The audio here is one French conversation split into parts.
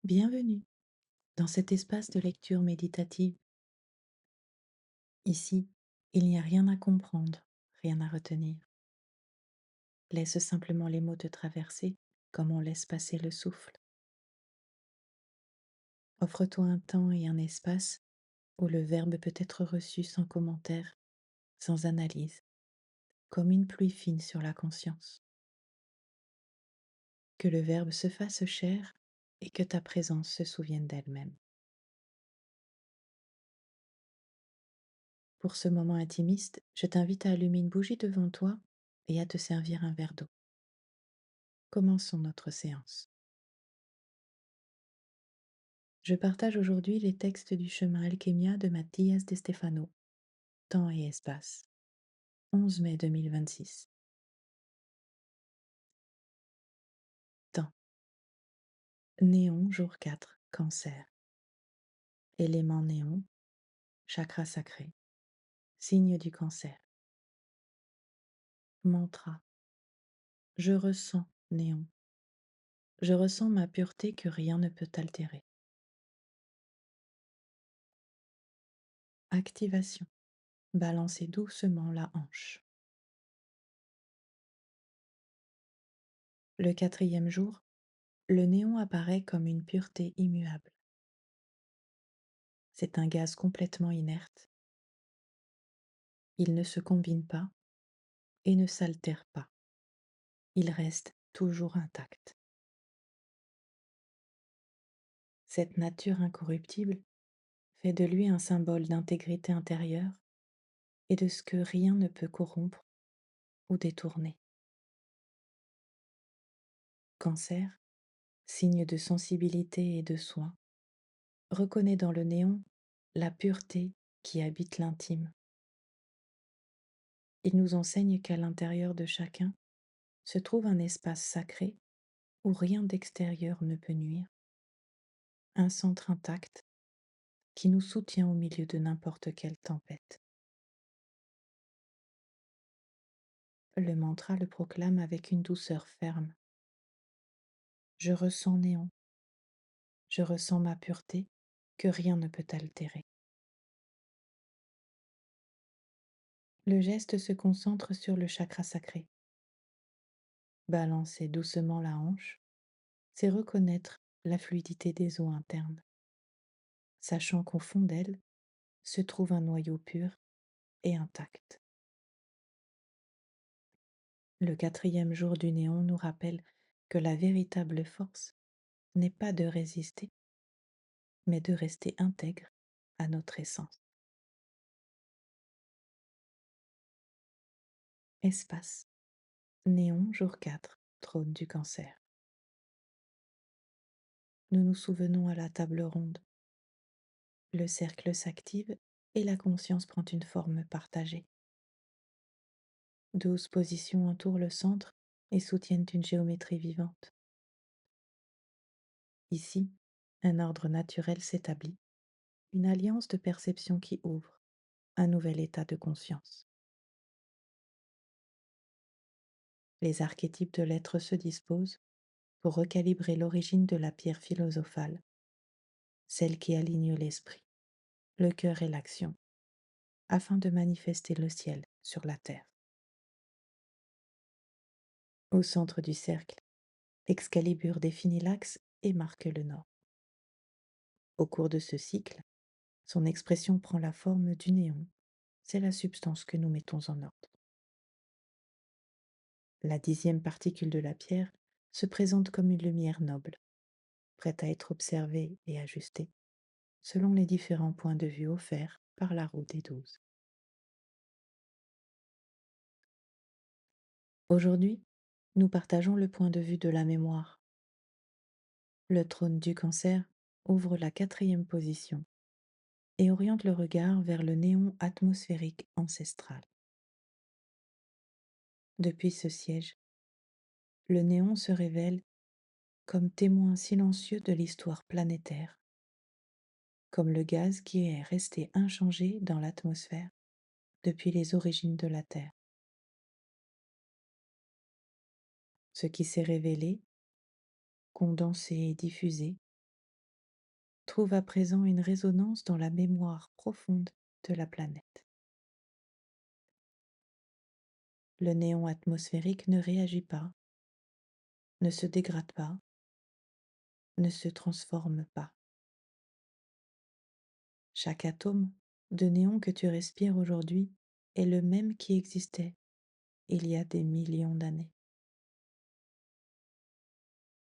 Bienvenue dans cet espace de lecture méditative. Ici, il n'y a rien à comprendre, rien à retenir. Laisse simplement les mots te traverser comme on laisse passer le souffle. Offre-toi un temps et un espace où le verbe peut être reçu sans commentaire, sans analyse, comme une pluie fine sur la conscience. Que le verbe se fasse chair et que ta présence se souvienne d'elle-même. Pour ce moment intimiste, je t'invite à allumer une bougie devant toi et à te servir un verre d'eau. Commençons notre séance. Je partage aujourd'hui les textes du chemin Alchemia de Mathias de Stefano, Temps et espace, 11 mai 2026. Temps. Néon, jour 4, Cancer. Élément néon, chakra sacré, signe du Cancer. Mantra. Je ressens, néon. Je ressens ma pureté que rien ne peut altérer. Activation. Balancez doucement la hanche. Le 4e jour, le néon apparaît comme une pureté immuable. C'est un gaz complètement inerte. Il ne se combine pas et ne s'altère pas. Il reste toujours intact. Cette nature incorruptible fait de lui un symbole d'intégrité intérieure et de ce que rien ne peut corrompre ou détourner. Cancer, signe de sensibilité et de soin, reconnaît dans le néon la pureté qui habite l'intime. Il nous enseigne qu'à l'intérieur de chacun se trouve un espace sacré où rien d'extérieur ne peut nuire, un centre intact qui nous soutient au milieu de n'importe quelle tempête. Le mantra le proclame avec une douceur ferme. Je ressens néant, je ressens ma pureté que rien ne peut altérer. Le geste se concentre sur le chakra sacré. Balancer doucement la hanche, c'est reconnaître la fluidité des eaux internes, sachant qu'au fond d'elle se trouve un noyau pur et intact. Le 4e jour du néon nous rappelle que la véritable force n'est pas de résister, mais de rester intègre à notre essence. Espace. Néon, jour 4, trône du Cancer. Nous nous souvenons à la table ronde. Le cercle s'active et la conscience prend une forme partagée. 12 positions entourent le centre et soutiennent une géométrie vivante. Ici, un ordre naturel s'établit, une alliance de perception qui ouvre un nouvel état de conscience. Les archétypes de l'être se disposent pour recalibrer l'origine de la pierre philosophale, celle qui aligne l'esprit, le cœur et l'action, afin de manifester le ciel sur la terre. Au centre du cercle, Excalibur définit l'axe et marque le nord. Au cours de ce cycle, son expression prend la forme du néon. C'est la substance que nous mettons en ordre. La 10e particule de la pierre se présente comme une lumière noble, prête à être observée et ajustée, selon les différents points de vue offerts par la roue des 12. Aujourd'hui, nous partageons le point de vue de la mémoire. Le trône du Cancer ouvre la 4e position et oriente le regard vers le néon atmosphérique ancestral. Depuis ce siège, le néon se révèle comme témoin silencieux de l'histoire planétaire, comme le gaz qui est resté inchangé dans l'atmosphère depuis les origines de la Terre. Ce qui s'est révélé, condensé et diffusé, trouve à présent une résonance dans la mémoire profonde de la planète. Le néon atmosphérique ne réagit pas, ne se dégrade pas, ne se transforme pas. Chaque atome de néon que tu respires aujourd'hui est le même qui existait il y a des millions d'années.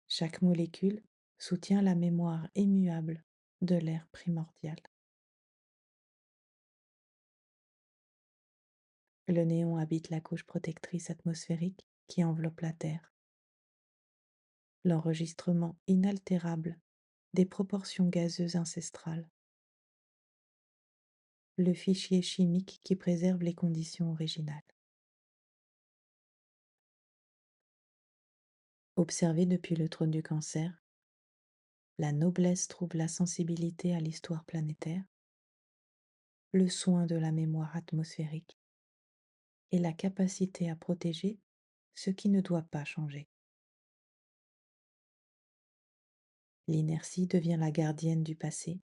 Chaque molécule soutient la mémoire immuable de l'air primordial. Le néon habite la couche protectrice atmosphérique qui enveloppe la Terre. L'enregistrement inaltérable des proportions gazeuses ancestrales. Le fichier chimique qui préserve les conditions originales. Observé depuis le trône du Cancer, la noblesse trouve la sensibilité à l'histoire planétaire, le soin de la mémoire atmosphérique et la capacité à protéger ce qui ne doit pas changer. L'inertie devient la gardienne du passé.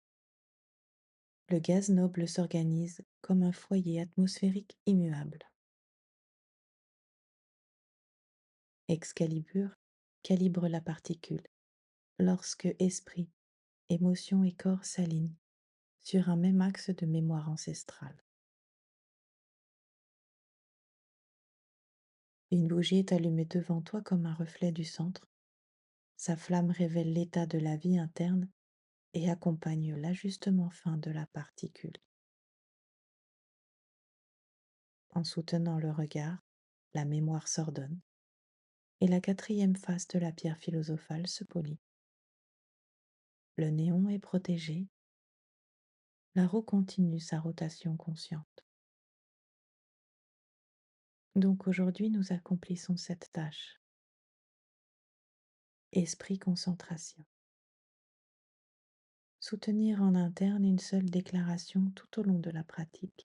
Le gaz noble s'organise comme un foyer atmosphérique immuable. Excalibur calibre la particule lorsque esprit, émotion et corps s'alignent sur un même axe de mémoire ancestrale. Une bougie est allumée devant toi comme un reflet du centre. Sa flamme révèle l'état de la vie interne et accompagne l'ajustement fin de la particule. En soutenant le regard, la mémoire s'ordonne et la quatrième face de la pierre philosophale se polit. Le néon est protégé, la roue continue sa rotation consciente. Donc aujourd'hui, nous accomplissons cette tâche. Esprit concentration. Soutenir en interne une seule déclaration tout au long de la pratique.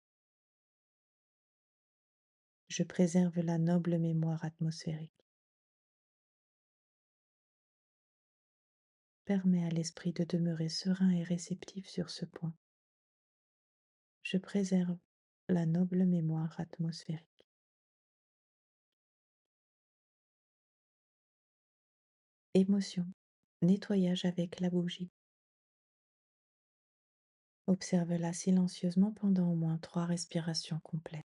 Je préserve la noble mémoire atmosphérique. Permets à l'esprit de demeurer serein et réceptif sur ce point. Je préserve la noble mémoire atmosphérique. Émotion. Nettoyage avec la bougie. Observe-la silencieusement pendant au moins 3 respirations complètes.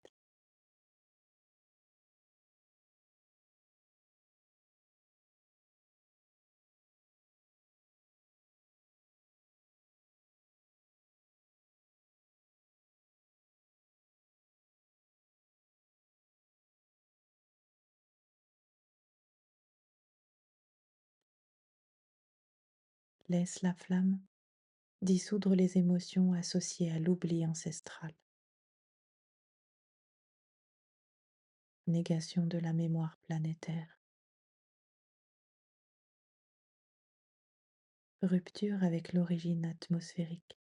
Laisse la flamme dissoudre les émotions associées à l'oubli ancestral. Négation de la mémoire planétaire. Rupture avec l'origine atmosphérique.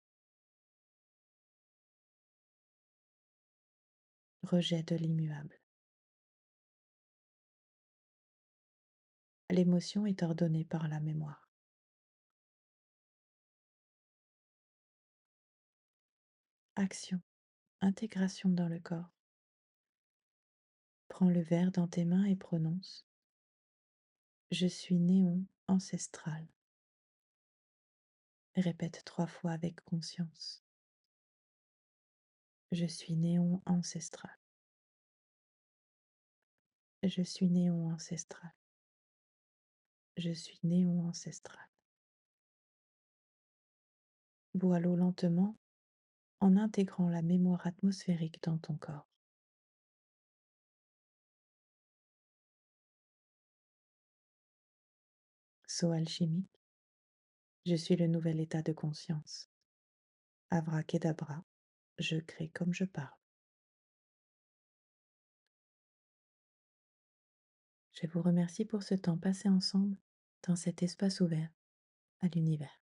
Rejet de l'immuable. L'émotion est ordonnée par la mémoire. Action. Intégration dans le corps. Prends le verre dans tes mains et prononce: Je suis néon ancestral. Répète 3 fois avec conscience. Je suis néon ancestral. Je suis néon ancestral. Je suis néon ancestral. Bois l'eau lentement en intégrant la mémoire atmosphérique dans ton corps. Saut alchimique. Je suis le nouvel état de conscience. Abracadabra. Je crée comme je parle. Je vous remercie pour ce temps passé ensemble dans cet espace ouvert à l'univers.